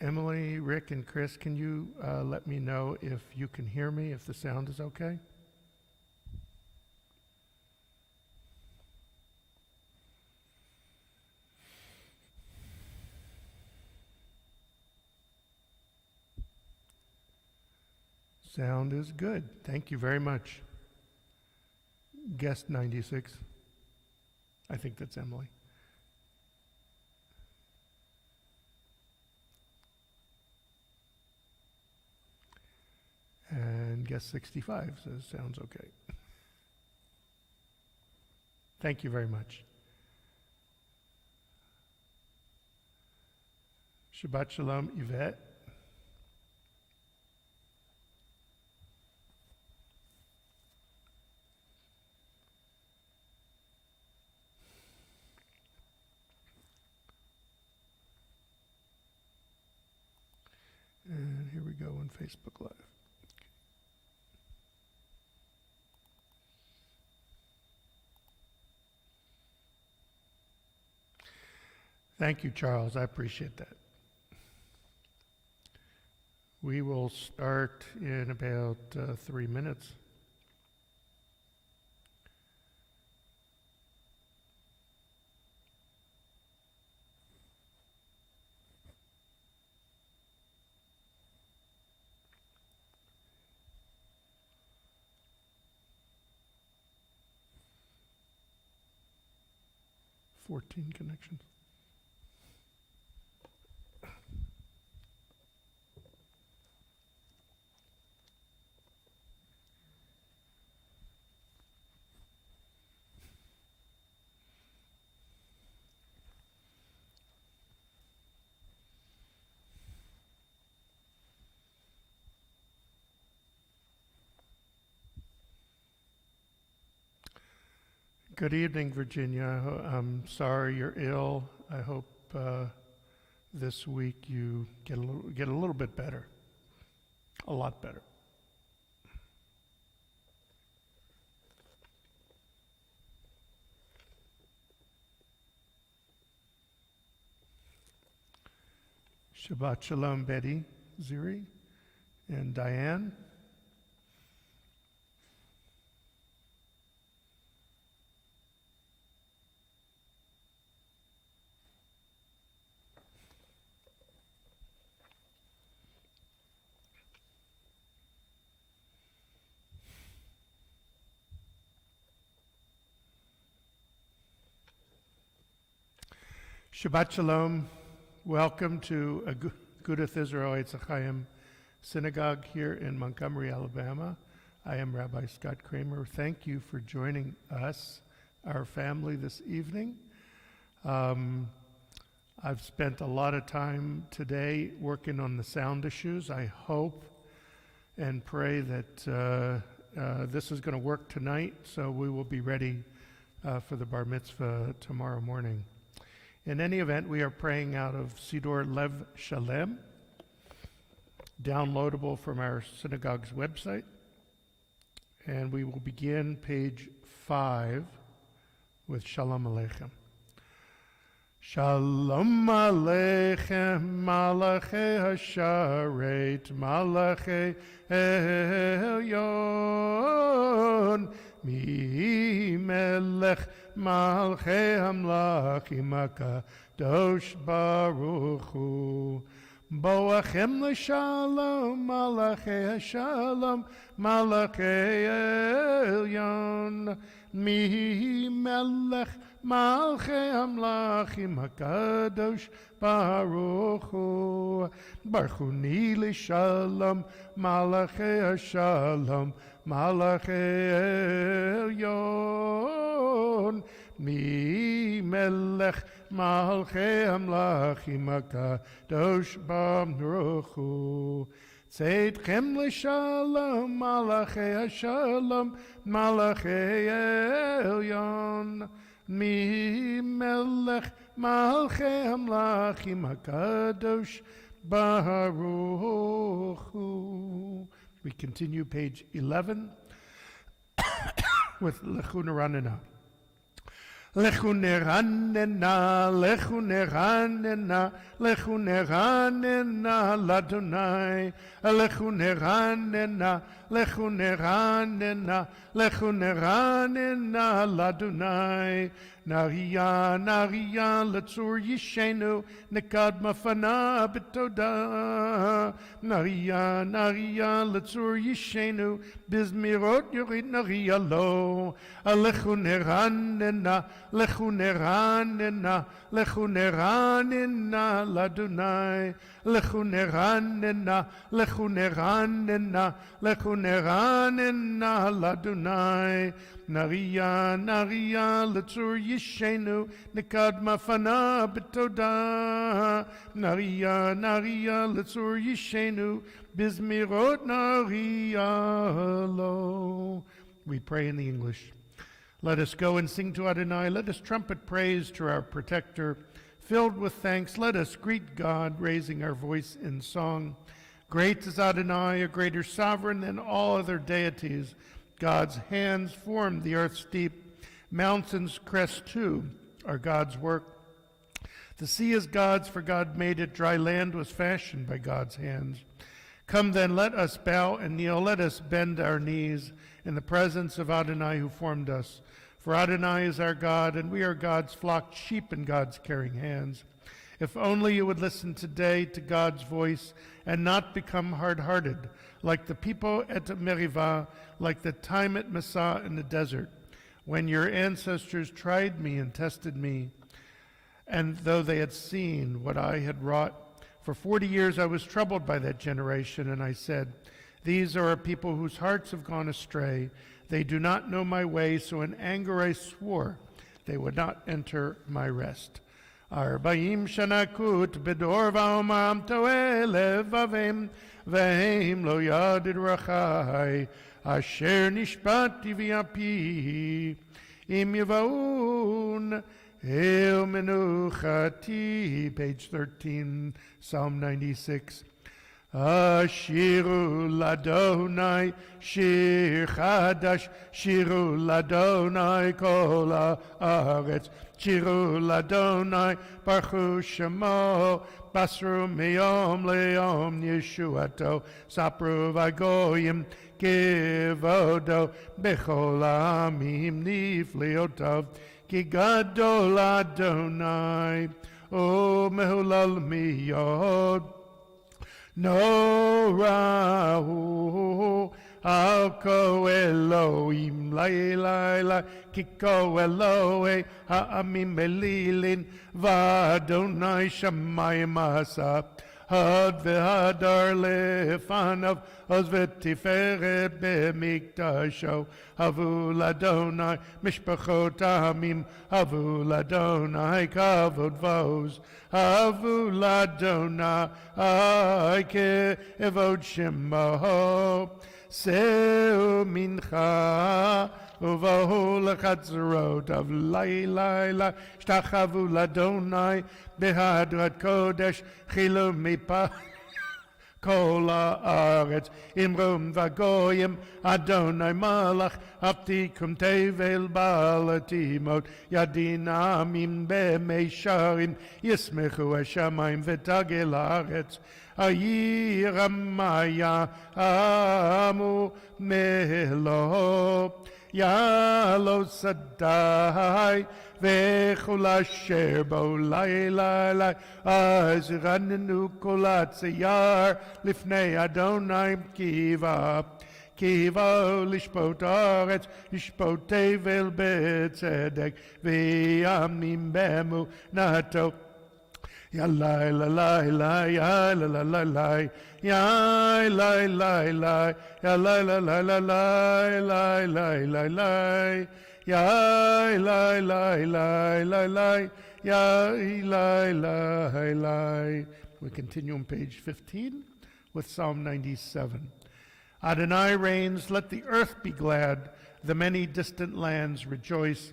Emily, Rick, and Chris, can you let me know if you can hear me, if the sound is okay? Sound is good. Thank you very much. Guest 96. I think that's Emily. And guest 65 says sounds okay. Thank you very much. Shabbat Shalom, Yvette. And here we go on Facebook Live. Thank you, Charles. I appreciate that. We will start in about 3 minutes. Fourteen connections. Good evening, Virginia. I'm sorry you're ill. I hope this week you get a little bit better, a lot better. Shabbat Shalom, Betty, Ziri, and Diane. Shabbat Shalom. Welcome to Agudath Israel Etz Ahayem Synagogue here in Montgomery, Alabama. I am Rabbi Scott Kramer. Thank you for joining us, our family, this evening. I've spent a lot of time today working on the sound issues. I hope and pray that this is going to work tonight, so we will be ready for the bar mitzvah tomorrow morning. In any event, we are praying out of Siddur Lev Shalem, downloadable from our synagogue's website. And we will begin page 5 with Shalom Aleichem. Shalom Aleichem, Malachei Hasharet, Malachei Elyon, Mi Melech Malchei Hamlachim HaKadosh Baruch Hu. Boachem l'shalom, Malachei Hashalom, Malachei Elyon, Mi Melech Malchei Hamlachim HaKadosh Baruch Hu. Barchuni l'shalom, Malachei Hashalom, Malachei Elyon, Mi Melech Malchei Hamlachim HaKadosh Baruch Hu. Tzedchem l'shalom, Malachei Hashalom, Malachei Elyon, Mi Melech Malchei Hamlachim HaKadosh Baruch Hu. We continue page 11 with Lechuna Ranina. Lechu neranena, lechu neranena, lechu neranena ladonai. Lechu neranena, lechu neranena, lechu neranena ladonai. Naria, naria, letzur yishenu, nekad mafana betoda. Naria, naria, letzur yishenu, bizmirot yorit naria lo. Lechu neranena, lechu neranena, lechu neranena ladonai. Lechu neranena, lechu neranena, lechu neranena ladonai. Naria, naria, letzur yishenu, nekad mafana betoda. Naria, naria, letzur yishenu, bizmirot naria lo. We pray in the English. Let us go and sing to Adonai. Let us trumpet praise to our protector. Filled with thanks, let us greet God, raising our voice in song. Great is Adonai, a greater sovereign than all other deities. God's hands formed the earth's deep. Mountains crest too are God's work. The sea is God's, for God made it. Dry land was fashioned by God's hands. Come then, let us bow and kneel. Let us bend our knees in the presence of Adonai who formed us. For Adonai is our God, and we are God's flock, sheep in God's caring hands. If only you would listen today to God's voice and not become hard-hearted, like the people at Merivah, like the time at Massah in the desert, when your ancestors tried me and tested me, and though they had seen what I had wrought, for 40 years I was troubled by that generation, and I said, these are a people whose hearts have gone astray. They do not know my way, so in anger I swore they would not enter my rest. 40 shana kut bedor va'omam toeh levavim ve'im lo yadid rachai asher nishpati v'api im yavaun el menuchati. Page 13, Psalm 96. Shiru ladonai shir chadash, shiru ladonai kol haaretz, shiru ladonai baruch shemo, basru miyom le'yom yeshuato, sapru v'goyim kivodo, bechol ha'amim nifliotov, ki gadol Adonai, o mehulal miyod. No rahu alko Elohim lai lai lai kiko Elohe ha'amim belilin v'Adonai shamayim asa had v'hadar lefanav oz v'tiferet b'mikdasho havu l'Adonai mishpachot ha'amim havu l'Adonai kavod v'oz havu l'Adonai kevod shemo seu mincha uvahu lechatzerot of lai lai lai shtachavu l'Adonai behadrat kodesh chilu mipa kol haaretz imrum v'goyim Adonai malach haftikum tevel balatimot yadin amim b'meisharim yismechu hashamayim v'tagel haaretz ayir amaya amu melo yalo sadai v'chol asher bo lai lai lai az ranenu kolat ziyar lifnei Adonai kiva kiva lishpot haaretz lishpot tevel b'tzedek v'yamim b'emu nato. Ya lai la lai lai ya la la la lai ya lai lai lai ya lai la lai la lai lai lai lai lai ya lai lai lai lai lai ya lai lai lai. We continue on page 15 with Psalm 97. Adonai reigns, let the earth be glad, the many distant lands rejoice.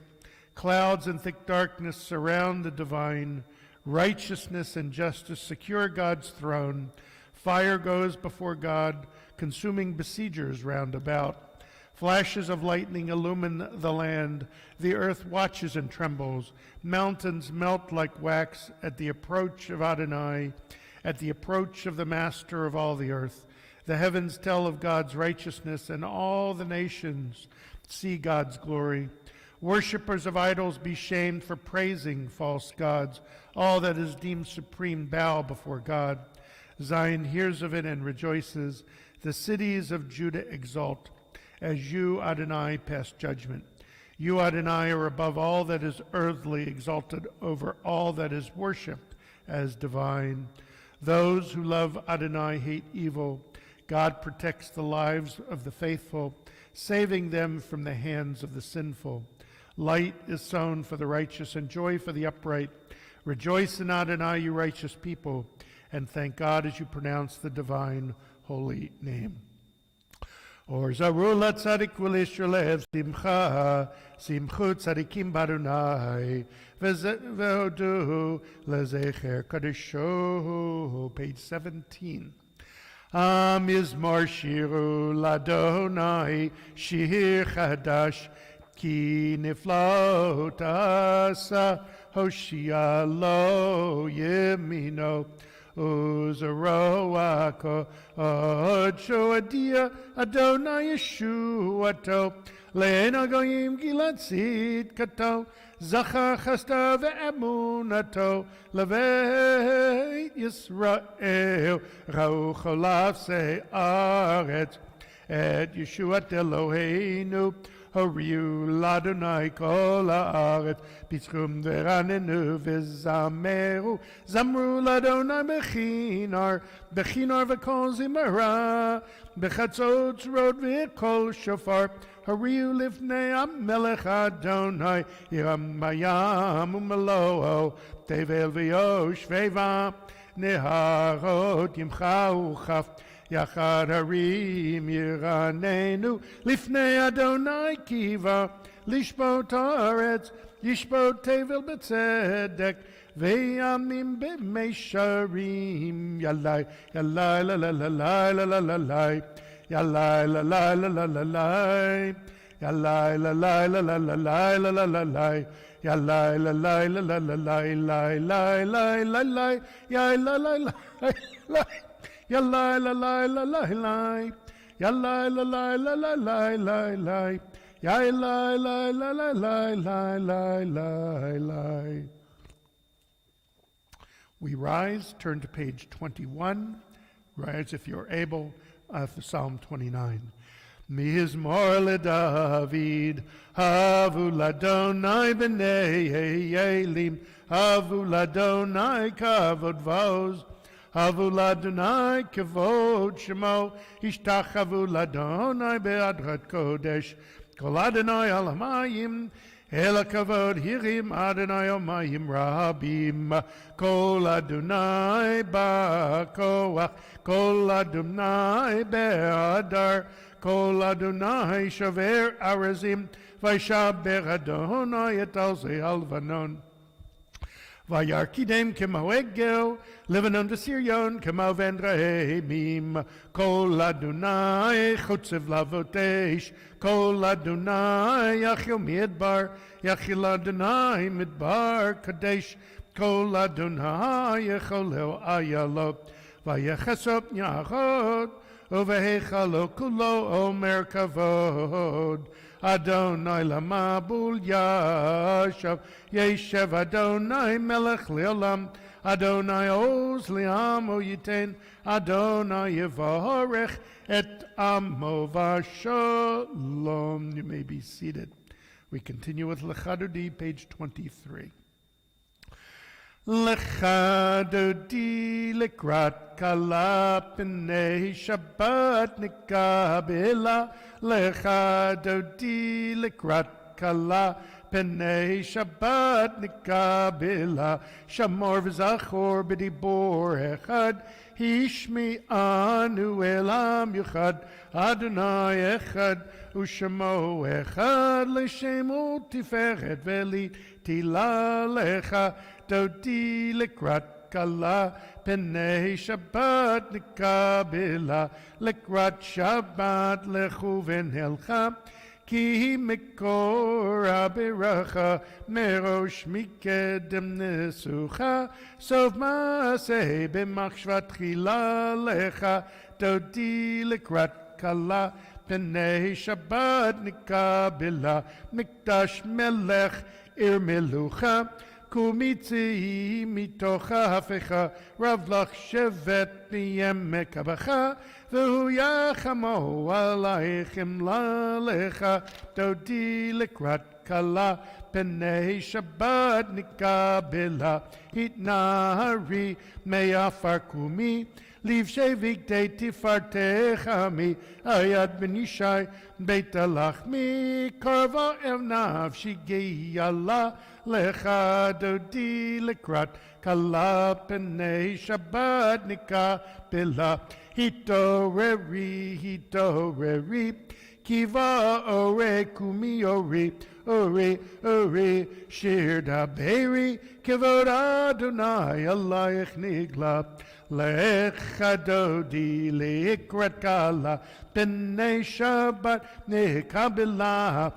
Clouds and thick darkness surround the divine. Righteousness and justice secure God's throne. Fire goes before God, consuming besiegers round about. Flashes of lightning illumine the land. The earth watches and trembles. Mountains melt like wax at the approach of Adonai, at the approach of the Master of all the earth. The heavens tell of God's righteousness, and all the nations see God's glory. Worshippers of idols, be shamed for praising false gods. All that is deemed supreme bow before God. Zion hears of it and rejoices. The cities of Judah exult, as you, Adonai, pass judgment. You, Adonai, are above all that is earthly, exalted over all that is worshipped as divine. Those who love Adonai hate evil. God protects the lives of the faithful, saving them from the hands of the sinful. Light is sown for the righteous and joy for the upright. Rejoice in Adonai, you righteous people, and thank God as you pronounce the divine holy name. Or Zarula Tzadik Vilishalev Simcha, Simchu Tzadikim Barunai, Vehodu Lezecher Kadisho, page 17. Mizmor Shiru Ladonai, Shir Chadash, Ki Niflaot Asa, Hoshia Lo Yemino, Uzaroako, Ochoadia, Adonai Yeshuato, Le'ena Goyim Gilad Sid Kato, Zachar Chasta Ve'emunato, Leveit Yisrael, Raucholav Se'aretz, Et Yeshuat Eloheinu, Horiu Ladonai Kol Haaretz, Pitzchum Veranenu V'zameru, Zamru Ladonai Bechinar, Bechinar V'kol Zimara, Bechatzot Rod V'kol Shofar, Horiu Lifnei HaMelech Adonai, Yiram Mayam U'Meloho, Tevel V'yosh V'eva, Neharot Yimcha Uchaf, Yachad Harim Yiranenu, Lifnei Adonai Kiva, Lishbot Haaretz, Yishbot Tevel B'tzedek, Ve'yamim B'meisharim, Yalai, Yalai, la la la la la la la la, Yalai, la la la la la la, Yalai, la la la la la la la la la la, Yalai, la la la la la la la la la la la, Yalai, la la la la. Yalla la la la la la, yalla la la la la la la la, yalla la la la la la la la. We rise, turn to page 21. Rise if you're able for Psalm 29. Mizmor leDavid, havu ladonai b'nei Elim, havu ladonai kavod vos. Havu ladonai kavod shemo, ishtachavu ladonai be'adrat kodesh, kol Adonai al hamayim, el kavod hirim Adonai omayim rabim, kol Adonai ba'koach, kol Adonai be'adar, kol Adonai shaver arazim, vayshaber Adonai et alzei alvanon. Vayarkidem kemo egel, Lebanon v'Sirion kemo vendrahemim, kol Adonai chotzev lavotesh, kol Adonai yachil midbar, yachil Adonai midbar kadesh, kol Adonai yecholeo ayalo, vayechesop nyachod, uvehechalo kulo omer kavod. Adonai lamabul yashav, yeshev Adonai melech leolam, Adonai oz li'amo yiten, Adonai yevarech et amo v'shalom. You may be seated. We continue with Lechadodi, page 23. Lechadodi lekrat kala p'nei Shabbat nikabela, Lechadodi lekrat kala p'nei Shabbat nikabela, Shamor v'zachor b'dibor echad, Hishmi anu elam yuchad, Adonai echad, Ushemo echad, L'shemo tiferet veli tila lecha, Dodi lekrat kala Pnei Shabbat Nikabila Likrat Shabbat Lechu V'nelcha Ki Mikora Biracha Merosh Mikedem Nesucha Sov Maseh B'machshvat Chila Lecha Dodi Likrat Kala Pnei Shabbat Nikabila Mikdash Melech Ir Melucha Kumitzi mitocha hafecha rav lach shevet miyemek abacha v'hu yachamo aleichem lalecha dodi likrat kala pnei Shabbat nikabela hitnahari me'afar kumi Liv shevik de tifartecha mi ayad benishai beit alachmi karva evnav shigi Allah lecha dodi lekrat kala pnei Shabbat nikabela hitoreri kiva ore kumi ore shir daberi kivod Adonai alayich nigla Lecha dodi likrat kala pnei Shabbat nikabela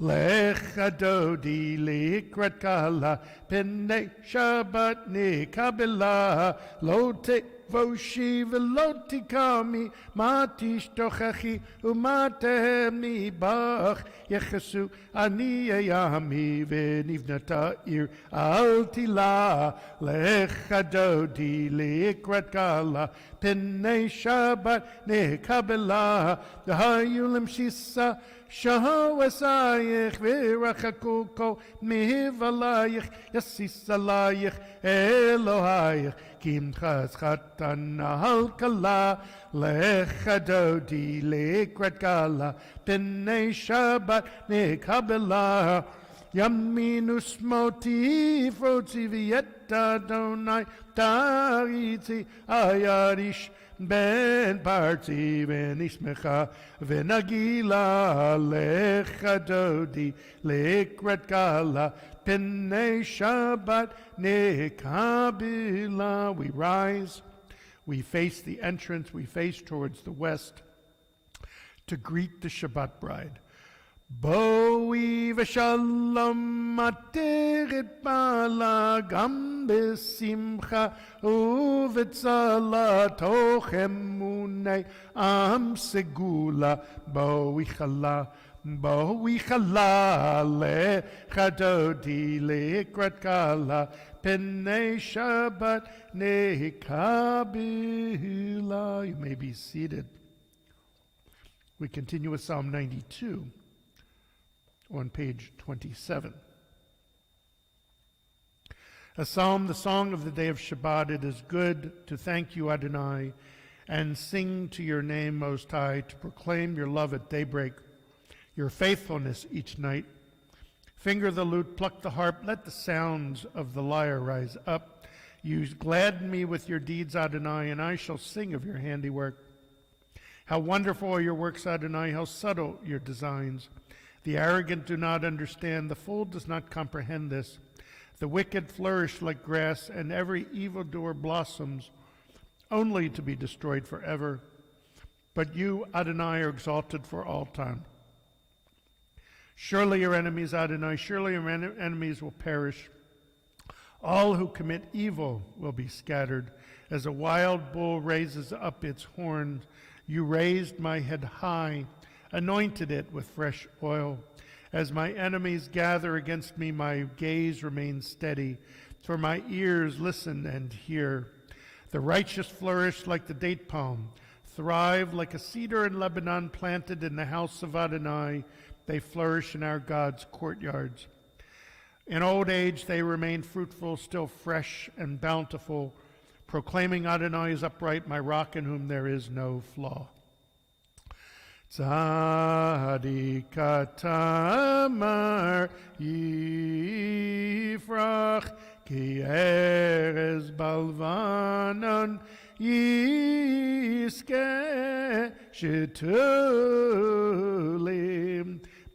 Lecha dodi likrat kala pnei Shabbat nikabela lo tevoshi v'lo tikami ma tishtochachi u'matem nibach yechesu ani yami v'nivnata ir al tila lecha dodi likrat kala pnei Shabbat nikabela hayulim shisa Shahawasayich v'rachakuko mihivalayich yasisalayich Elohayich kim chazchatan halkala lecha dodi likrat kala pnei Shabbat nikabela Yaminu smoti frotzi v'yeta donai taritzi ayarish Ben parti v'nishmecha v'nagila lecha dodi likrat kala pnei Shabbat nikabila. We rise, we face the entrance, we face towards the west to greet the Shabbat bride. Boi v'shalom ateret bala gam besimcha uvetzala tochem munei am segula boi chala lecha dodi likrat kala pnei Shabbat nikabila. You may be seated. We continue with Psalm 92. On page 27. A psalm, the song of the day of Shabbat. It is good to thank you, Adonai, and sing to your name, Most High, to proclaim your love at daybreak, your faithfulness each night. Finger the lute, pluck the harp, let the sounds of the lyre rise up. You gladden me with your deeds, Adonai, and I shall sing of your handiwork. How wonderful are your works, Adonai, how subtle your designs. The arrogant do not understand, the fool does not comprehend this. The wicked flourish like grass, and every evildoer blossoms, only to be destroyed forever. But you, Adonai, are exalted for all time. Surely your enemies, Adonai, surely your enemies will perish. All who commit evil will be scattered. As a wild bull raises up its horns, you raised my head high, anointed it with fresh oil. As my enemies gather against me, my gaze remains steady, for my ears listen and hear. The righteous flourish like the date palm, thrive like a cedar in Lebanon planted in the house of Adonai. They flourish in our God's courtyards. In old age they remain fruitful, still fresh and bountiful, proclaiming Adonai is upright, my rock in whom there is no flaw. Tzadik tamar yifrach ki erez balvanon yiske shetulim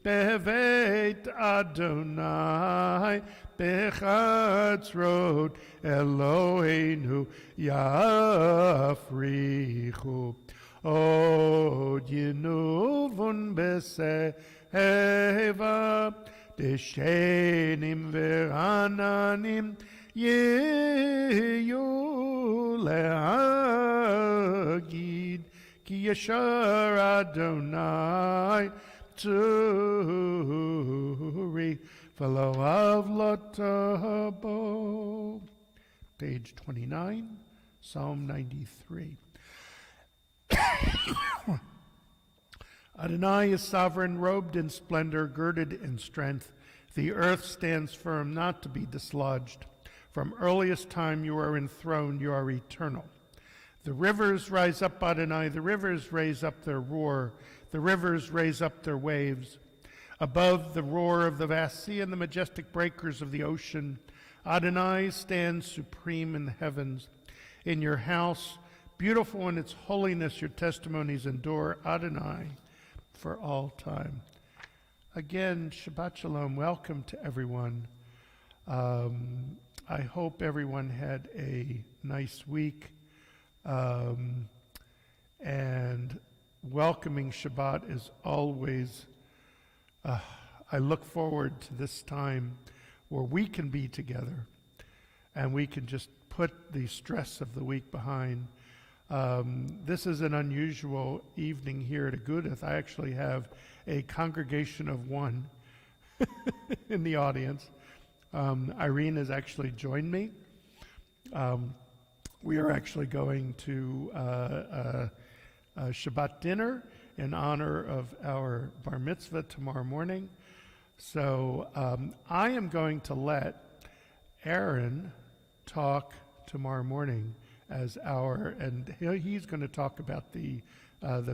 bevet Adonai bechatzrot Eloheinu yafrichu. Od yinuvun beseva deshenim verananim yeyu le'agid ki yashar Adonai tzuri v'lo avlatabo. Page 29, Psalm 93. Adonai is sovereign, robed in splendor, girded in strength. The earth stands firm, not to be dislodged. From earliest time you are enthroned, you are eternal. The rivers rise up, Adonai, the rivers raise up their roar. The rivers raise up their waves. Above the roar of the vast sea and the majestic breakers of the ocean, Adonai stands supreme in the heavens. In your house, beautiful in its holiness, your testimonies endure, Adonai, for all time. Again, Shabbat Shalom. Welcome to everyone. I hope everyone had a nice week. And welcoming Shabbat is always, I look forward to this time where we can be together and we can just put the stress of the week behind. This is an unusual evening here at Agudath. I actually have a congregation of one in the audience. Irene has actually joined me. We are actually going to a Shabbat dinner in honor of our bar mitzvah tomorrow morning. So I am going to let Aaron talk tomorrow morning as and he's going to talk about the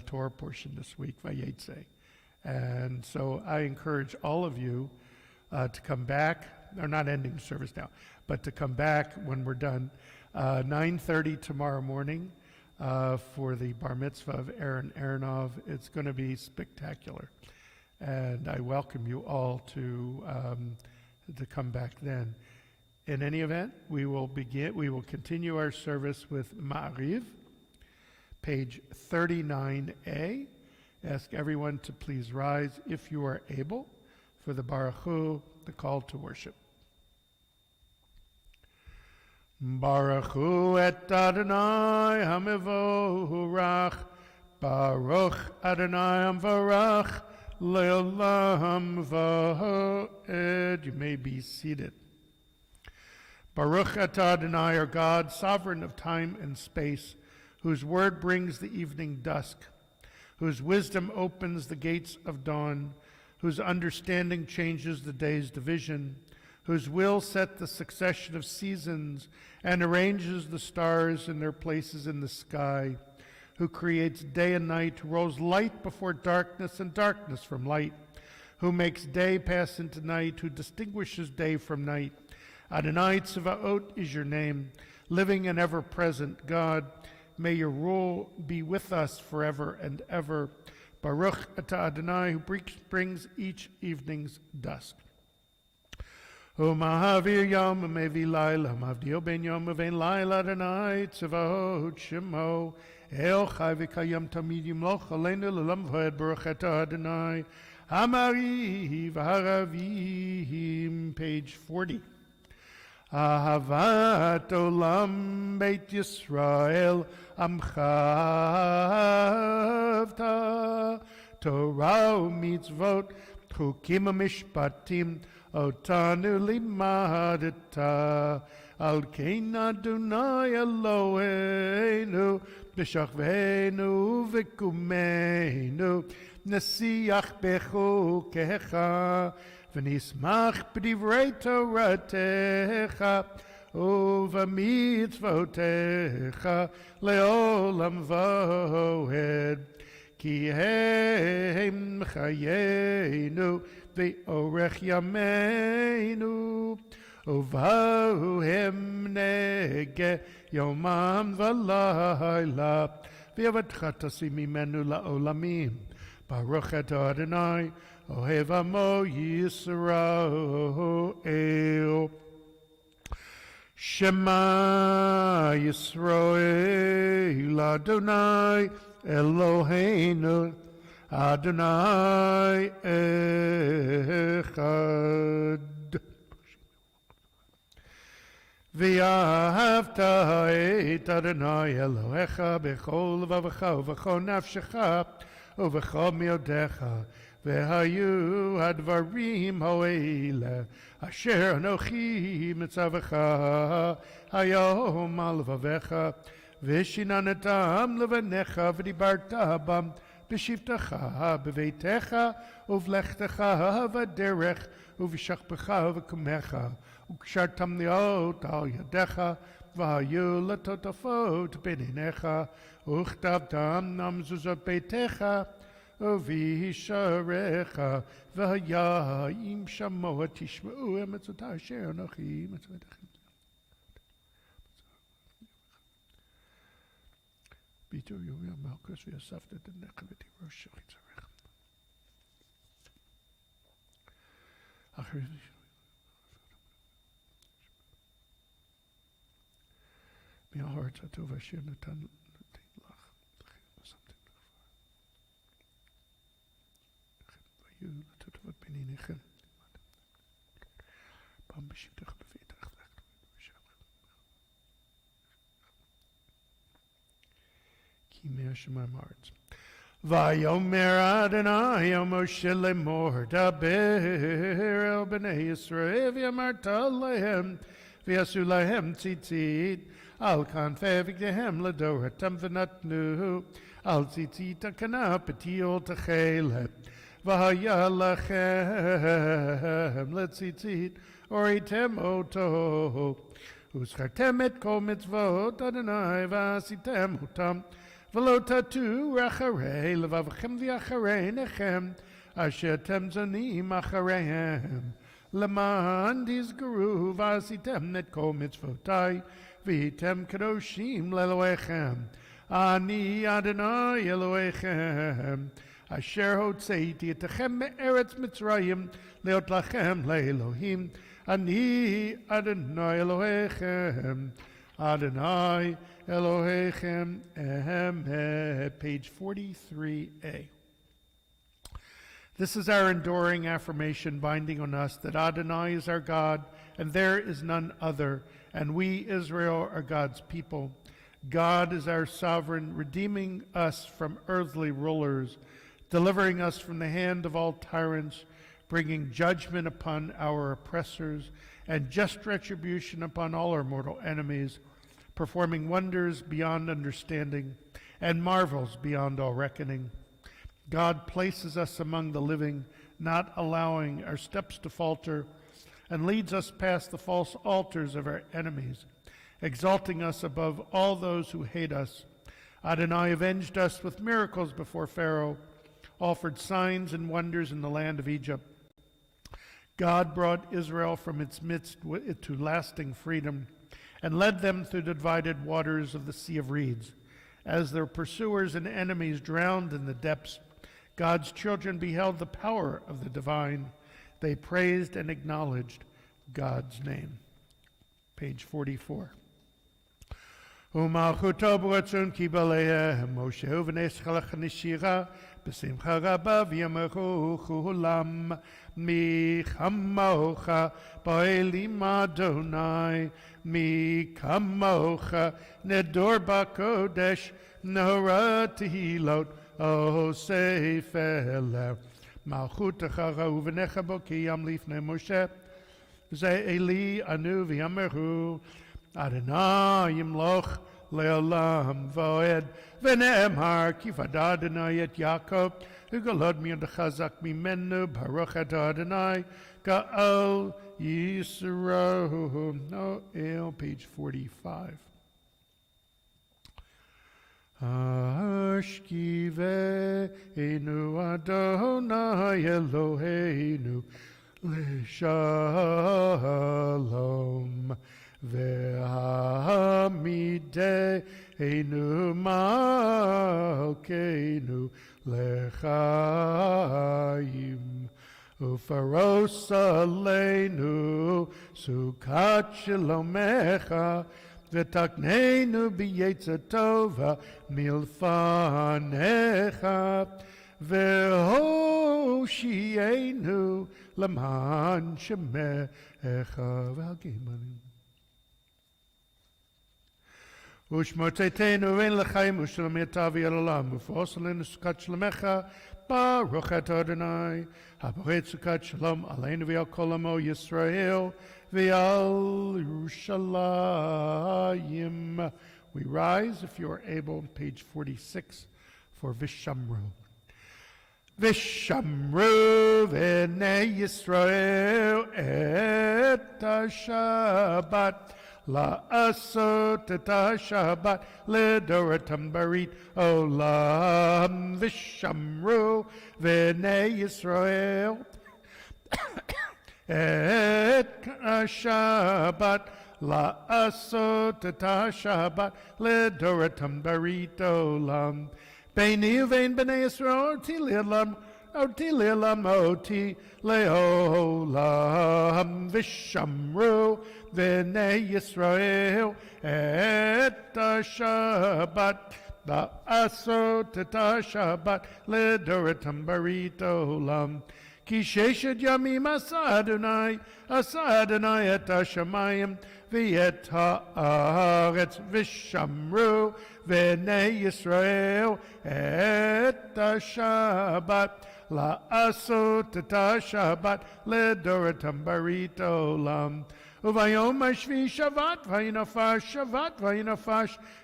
Torah portion this week, Vayetze. And so I encourage all of you to come back. They're not ending the service now, but to come back when we're done. 9:30 tomorrow morning for the bar mitzvah of Aaron Aronov. It's going to be spectacular. And I welcome you all to come back then. In any event, we will continue our service with Ma'ariv, page 39a. Ask everyone to please rise if you are able for the Baruch Hu, the call to worship. Baruch Hu et Adonai hamivorach, Baruch Adonai hamvarach, le'olam va'ed. You may be seated. Baruch atah Adonai, our God, sovereign of time and space, whose word brings the evening dusk, whose wisdom opens the gates of dawn, whose understanding changes the day's division, whose will set the succession of seasons and arranges the stars in their places in the sky, who creates day and night, who rolls light before darkness and darkness from light, who makes day pass into night, who distinguishes day from night. Adonai Tzevaot is your name, living and ever-present God. May your rule be with us forever and ever. Baruch atah Adonai, who brings each evening's dusk. O Mahavir Yom Mevi Laila, Mavdio Ben Yom Mevein Laila Adonai Tzevaot Shemo, El Chai V'Kayam Tamid Yimloch Aleinu L'Olam V'Ed. Baruch atah Adonai Hamari V'Haravim, page 40. Ahavat Olam Beit Yisrael Amchavta, Torah u'mitzvot chukim u'mishpatim otanu limadta, al kein Adonai Eloheinu b'shachvenu v'kumeinu nesiach bechukecha v'nismach b'divrei Toratecha u'v'mitzvotecha le'olam v'oed. Ki hem chayenu v'orech yameinu uvahu hem nege yomam v'layla v'yavatcha tasim imenu la'olamim. Baruch atah Adonai Ohev Amo Yisrael. Shema Yisrael Adonai Eloheinu Adonai Echad. V'ahavta et Adonai Elohecha b'chol levavecha u'v'chol nafshecha u'v'chol miodecha v'hayu hadvarim ha'oile asher anochi mitzavecha hayom al levavecha v'shinanatam levanecha v'dibarta bam b'shivtecha b'veitecha uv'lechtecha v'derech uv'shachpecha v'kumecha וקשרתם להיות על ידיך והיו לטוטפות בעיניך וכתבתם נמזוזות ביתך ובשעריך והיה אם שמוע תשמעו מצוות אשר אנוכי מצוותכם. ביטור יורי המלכוס ויוספת את עיניך ותירוש חיצריך. אחרי מהארץ הטוב אשר נתן לך ושמתם והיו לטוטפות בעיניכם פעם בשבתך בביתך כי מהשמיים הארץ. ויאמר אדוני אל משה לאמור דבר אל בני ישראל ואמרת להם ויעשו להם ציצית על כנפי בגדיהם לדורתם ונתנו על ציצית הכנף בתיול תכלת והיה לכם לציצית וראיתם אותו וזכרתם את כל מצוות אדוני ועשיתם אותם ולא תטו אחרי לבבכם ואחרי עיניכם אשר אתם זונים אחריהם למען תזכרו ועשיתם את כל מצוותי והייתם קדושים לאלוהיכם. אני אדוני אלוהיכם אשר הוצאתי אתכם מארץ מצרים להיות לכם לאלוהים. אני אדוני אלוהיכם. Adonai Elohechem Emet, page 43a. This is our enduring affirmation binding on us that Adonai is our God, and there is none other, and we, Israel, are God's people. God is our sovereign, redeeming us from earthly rulers, delivering us from the hand of all tyrants, bringing judgment upon our oppressors, and just retribution upon all our mortal enemies, performing wonders beyond understanding and marvels beyond all reckoning. God places us among the living, not allowing our steps to falter, and leads us past the false altars of our enemies, exalting us above all those who hate us. Adonai avenged us with miracles before Pharaoh, offered signs and wonders in the land of Egypt. God brought Israel from its midst to lasting freedom and led them through the divided waters of the Sea of Reeds. As their pursuers and enemies drowned in the depths, God's children beheld the power of the divine. They praised and acknowledged God's name. Page 44. ומלכותו ברצון קיבל עליהם משה ובני ישראל נשירה בשמחה רבה ויאמרו כולם מי כמוך באלים אדוני מי כמוך נדור בקודש נורא תהילות אוסף אליו מלכותך ראו ובניך בו קיים לפני משה זה אלי ענו ויאמרו Adonai yimloch le'olam va'ed v'ne'emar kifada Adonai et Yaakov u'galod mi chazak mimenu baruch atah Adonai ga'al Yisrael. Noel, page 45. Ashkiveinu Adonai Eloheinu l'shalom Ve'amideinu malkeinu lechayim Ufaros aleinu sukat shalomecha v'taknenu b'yetza tova milfanecha v'hoshienu l'man shemecha v'hagimanu. Ushmotetenu en l'chaim u'shalom yatavi al-olam u'fosalenu sukat shalomecha Baruch atah Adonai, haboret sukat shalom aleinu v'al kol amo Yisrael v'al Yerushalayim. We rise, if you are able, page 46 for Vishamru. Vishamru v'nei Yisrael et ha-Shabbat La'asot et ha-Shabbat ledoratam barit olam. Vishamru v'nei Yisrael et ha-Shabbat la'asot et ha-Shabbat ledoratam barit olam. Beini uvein b'nei Yisrael oti le'olam oti le'olam. Vishamru v'nei Yisrael et ha-Shabbat la'asot et ha-Shabbat ledoratam barit olam. Ki sheshet yamim asa Adonai et ha-shamayim v'et ha'aretz. Vishamru v'nei Yisrael et ha-Shabbat la'asot et ha-Shabbat ledoratam barit olam. Uvayom hashvi shavat vayinafash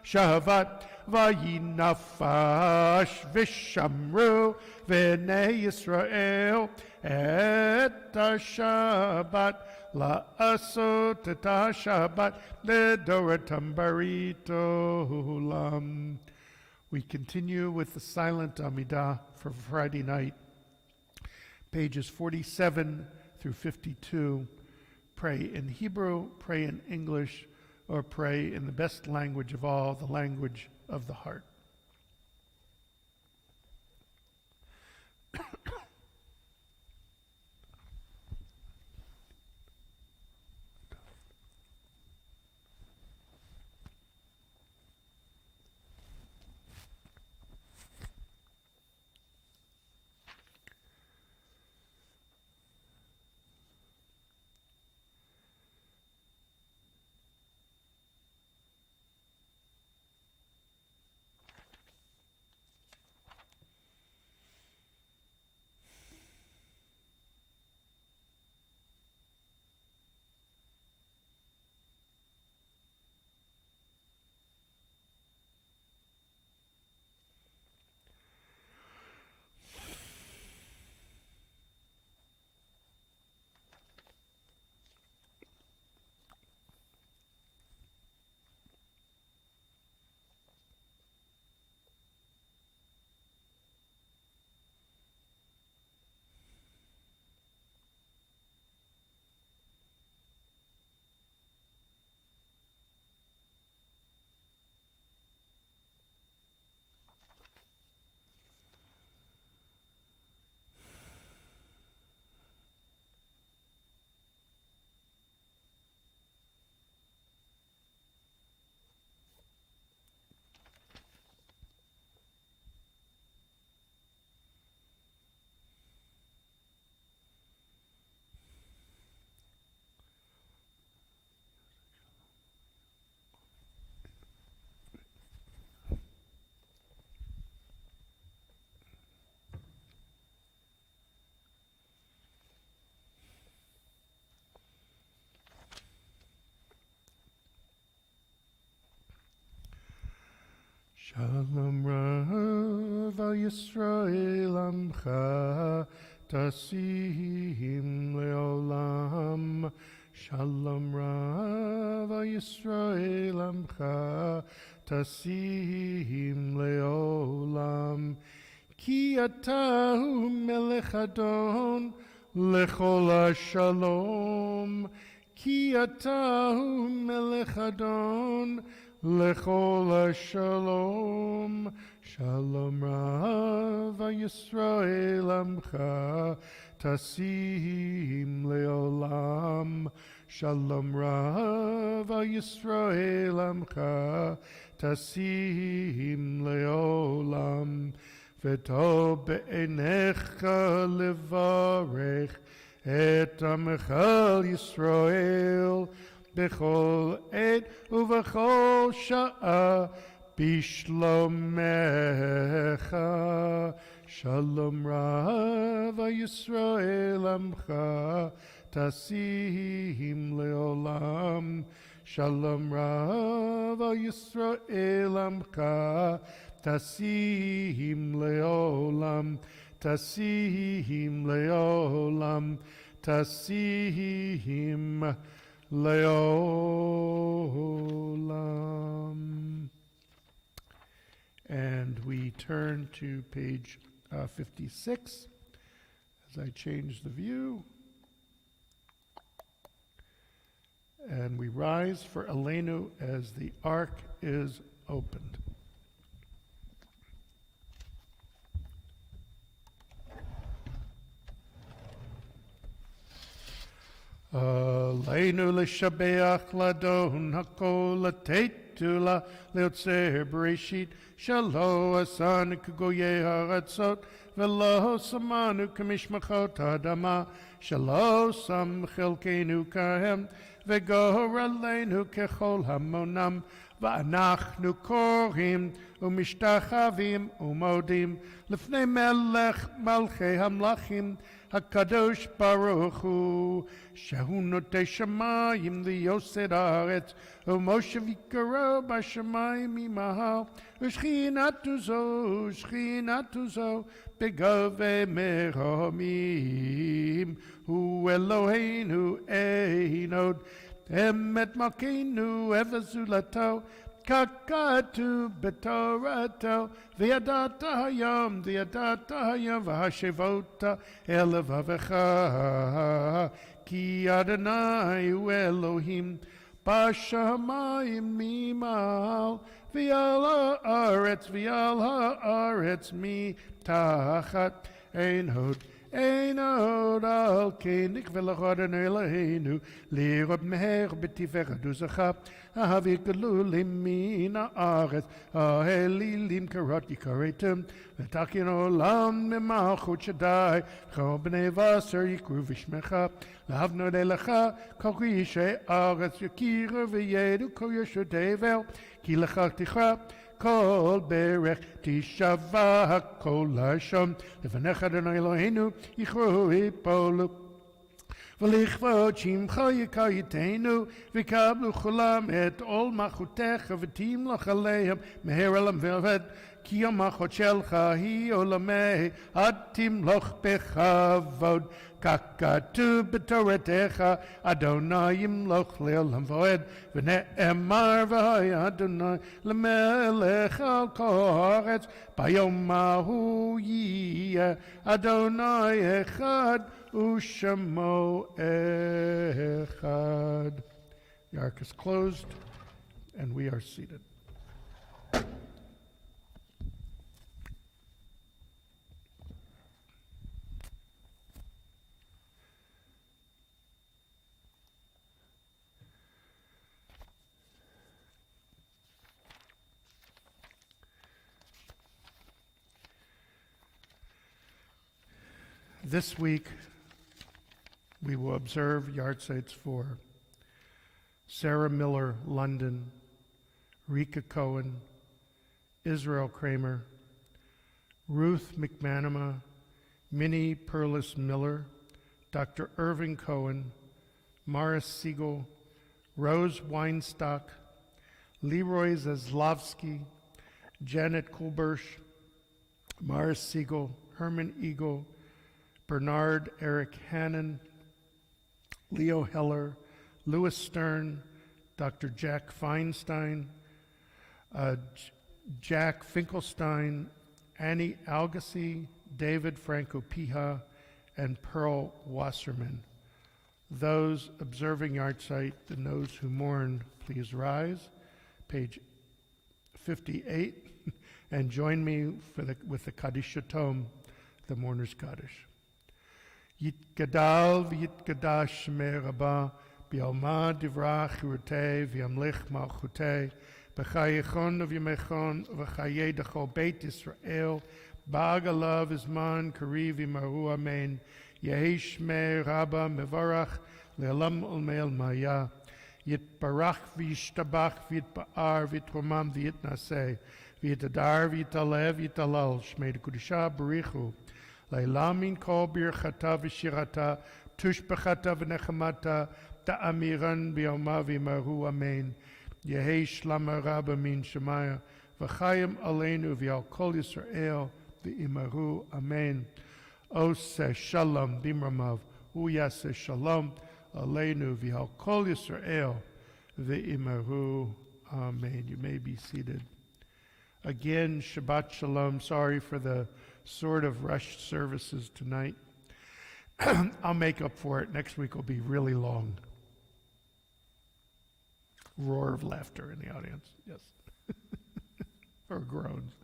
shavat vayinafash. Vishamru v'nei Yisrael et ha-Shabbat la'asot et ha-Shabbat ledoratam barit olam. We continue with the silent Amidah for Friday night, pages 47 through 52. Pray in Hebrew, pray in English, or pray in the best language of all, the language of the heart. Shalom Rav al Yisrael Amcha Tasim Leolam. Shalom Rav al Yisrael Amcha Tasim Leolam. Ki atahu melech Adon lechol ha-shalom. Ki atahu melech Adon lechol ha-shalom. Shalom Rav Yisrael Amcha Tasim leolam. Shalom Rav Yisrael Amcha. Tasim leolam. V'tov be'enecha levarech et Amcha Yisrael bechol et uvechol sha'a bishlomecha. Shalom Rav Yisrael Amcha. Tasim leolam. Shalom Rav Yisrael Amcha. Tasim leolam. Tasim leolam. Tasim leolam. And we turn to page 56 as I change the view. And we rise for Aleinu as the ark is opened. Aleinu l'shabeach ladon hakol l'teitula leotzer bereshit shalo asan k'goyei haratzot v'lo samanu k'mishmachot adama shalo sam chelkeinu kahem v'gor aleinu kechol hamonam v'anachnu korim u'mishtachavim u'modim lefnei melech malchei hamlachim HaKadosh Baruch Hu, Shehu Notei Shamayim Liyosed Haaretz, Moshe Vikaro Bashamayim Imahal, Shechinatu Zo, Begove Meromim, Hu Eloheinu Einod, Emet Malkeinu Evazulato, Kakatu betorato, v'yadata hayom, v'hashevota elevavecha, ki Adonai hu Elohim, b'shamayim mimal, v'yal haaretz mitachat, ein hod al kenik v'lachad Eloheinu, lirot meher b'tifer duzacha, Ahavikelu min haaretz, Ahelilim karot yikaretum, v'takin olam memachot shaddai, chol b'nei vaser yikru v'shmecha, l'havno lecha, kol yishei haaretz yakiru v'yedu kol yeshodevel, ki lechach ticha, kol berech tishava kol hasham, lefanecha Adonai Eloheinu yichru yipolu. V'lichvot shimcha yikayitenu v'kablu chulam et ol machutecha v'tim loch aleim meher elam v'aved ki amachot shelcha hi olamei atim loch bechavod kakatu b'toretecha Adonai yimloch le'olam v'oed v'ne'emar v'hay Adonai l'melech al kol haaretz bayom mahu yiyeh Adonai echad Ushamo Echad. The ark is closed, and we are seated. This week, we will observe yahrzeits for Sarah Miller, London, Rika Cohen, Israel Kramer, Ruth McManama, Minnie Perlis Miller, Dr. Irving Cohen, Morris Siegel, Rose Weinstock, Leroy Zaslavsky, Janet Kulbersh, Morris Siegel, Herman Eagle, Bernard Eric Hannon, Leo Heller, Louis Stern, Dr. Jack Feinstein, Jack Finkelstein, Annie Algassi, David Franco Pija, and Pearl Wasserman. Those observing yahrzeit and those who mourn, please rise. Page 58, and join me with the Kaddish Tome, the Mourner's Kaddish. Yitgadal v'yitgadash shmei Rabba, b'yalma divrach chirutei v'yamlich malchutei, b'chayechon v'yamechon v'chayei d'chol Beit Yisrael, ba'agalav izman kariv v'maru amen, yehi shmei Rabba mevarach le'olam ulmeil maya, yitbarach v'yishtabach v'yitba'ar v'yitromam v'yitnaseh, v'yitadar v'yitalev v'yitalal, shmei d'kudisha b'richu, Leila min kol birchata v'shirata, tushbechata v'nechamata, ta'amiran b'yoma v'yimaru amen. Yehi shlama rabba min shemaya, v'chayim aleinu v'yal kol Yisrael, v'yimaru amen. Oseh shalom b'imramav, hu yaseh shalom aleinu v'yal kol Yisrael, v'yimaru amen. You may be seated. Again, Shabbat Shalom. Sorry for the sort of rushed services tonight. I'll make up for it. Next week will be really long. Roar of laughter in the audience. Yes. Or groans.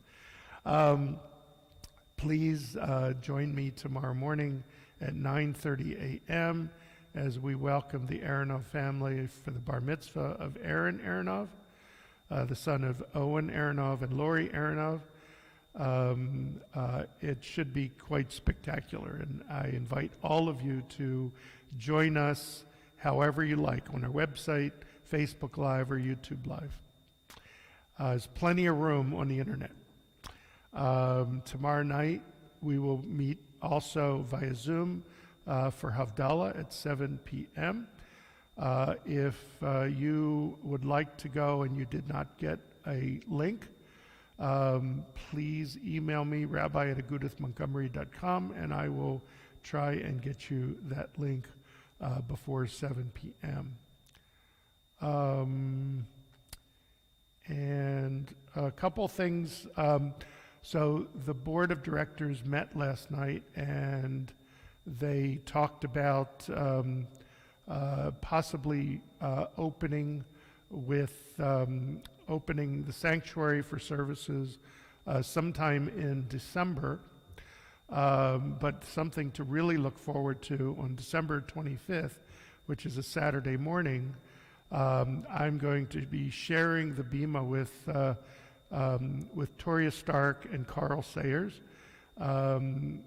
Please join me tomorrow morning at 9:30 a.m. as we welcome the Aronov family for the bar mitzvah of Aaron Aronov, the son of Owen Aronov and Lori Aronov. It should be quite spectacular, and I invite all of you to join us however you like on our website, Facebook Live, or YouTube Live. There's plenty of room on the internet. Tomorrow night we will meet also via Zoom for Havdalah at 7 p.m. If you would like to go and you did not get a link, please email me, rabbi@agudathmontgomery.com, and I will try and get you that link before 7 p.m. And a couple things. So the board of directors met last night, and they talked about possibly opening the sanctuary for services sometime in December, but something to really look forward to on December 25th, which is a Saturday morning. I'm going to be sharing the bima with Toria Stark and Carl Sayers, and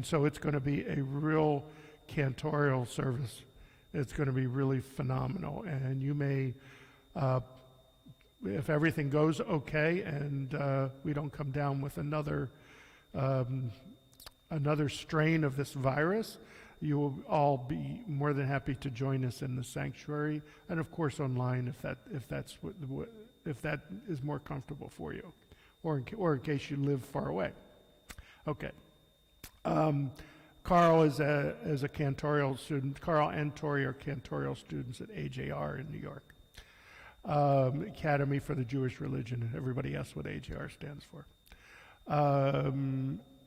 so it's going to be a real cantorial service. It's going to be really phenomenal, and you may, if everything goes okay and we don't come down with another strain of this virus, you will all be more than happy to join us in the sanctuary, and of course online if that is more comfortable for you, or in case you live far away. Okay. Carl is a cantorial student. Carl and Tori are cantorial students at AJR in New York. Academy for the Jewish Religion, and everybody asks what AJR stands for.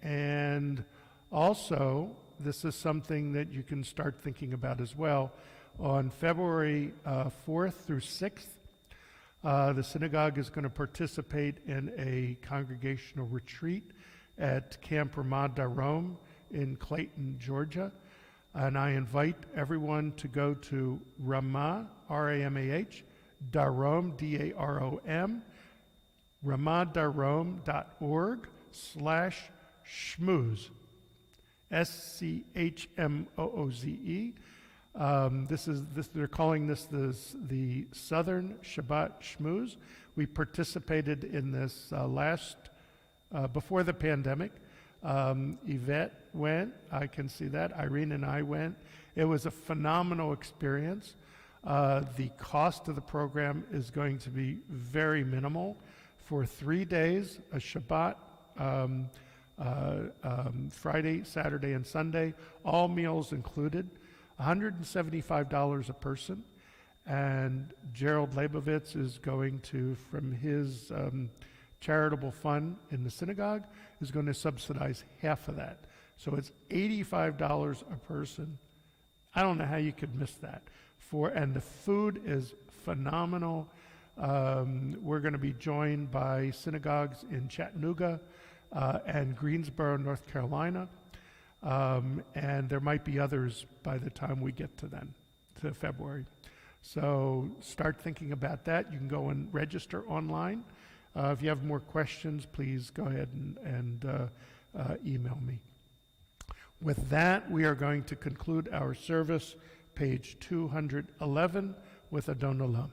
And also, this is something that you can start thinking about as well. On February 4th through 6th, the synagogue is going to participate in a congregational retreat at Camp Ramah Darom in Clayton, Georgia. And I invite everyone to go to Ramah, R-A-M-A-H, Darom, D-A-R-O-M, ramahdarom.org/schmooze, S-C-H-M-O-O-Z-E. They're calling this the Southern Shabbat Schmooze. We participated in this before the pandemic. Yvette went, I can see that. Irene and I went. It was a phenomenal experience. The cost of the program is going to be very minimal. For 3 days, a Shabbat, Friday, Saturday, and Sunday, all meals included, $175 a person. And Gerald Leibovitz is going to, from his charitable fund in the synagogue, is going to subsidize half of that. So it's $85 a person. I don't know how you could miss that. And the food is phenomenal. We're going to be joined by synagogues in Chattanooga and Greensboro, North Carolina. And there might be others by the time we get to February. So start thinking about that. You can go and register online. If you have more questions, please go ahead and email me. With that, we are going to conclude our service, page 211, with Adon Olam.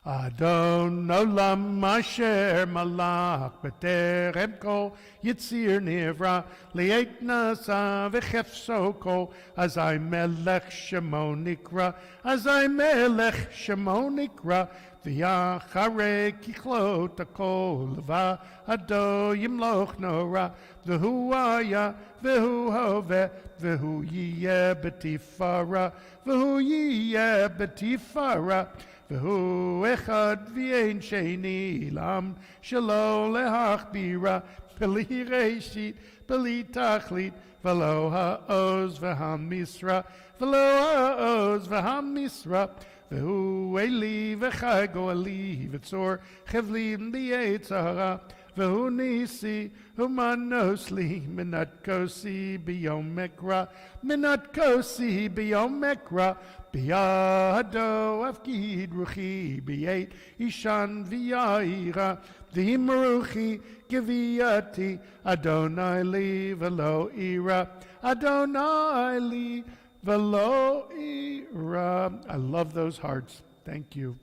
Adon Olam asher malach b'terem kol yitzir nivra li'et nasa v'chefso kol azai melech shemo nikra azai melech shemo nikra v'yacharei kichlot hakol v'ado yimloch nora v'hu aya v'hu hoveh v'hu yiyeh b'tifara v'hu yiyeh b'tifara V'hu echad v'ein sheni lam shelo lehachbira b'li reshit b'li tachlit v'lo ha'oz v'hamisra v'lo ha'oz v'hamisra v'hu eli v'chago eli v'tzor chevlim b'Etz Ahayem v'hu nisi humanos li minat kosi b'yom mekra minat kosi b'yom mekra Biyado afkid ruchi biyet ishan v'yaira v'himruchi giviyati Adonai li v'lo ira Adonai li v'lo ira. I love those hearts. Thank you.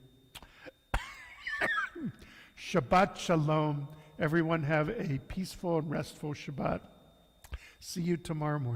Shabbat shalom. Everyone have a peaceful and restful Shabbat. See you tomorrow morning.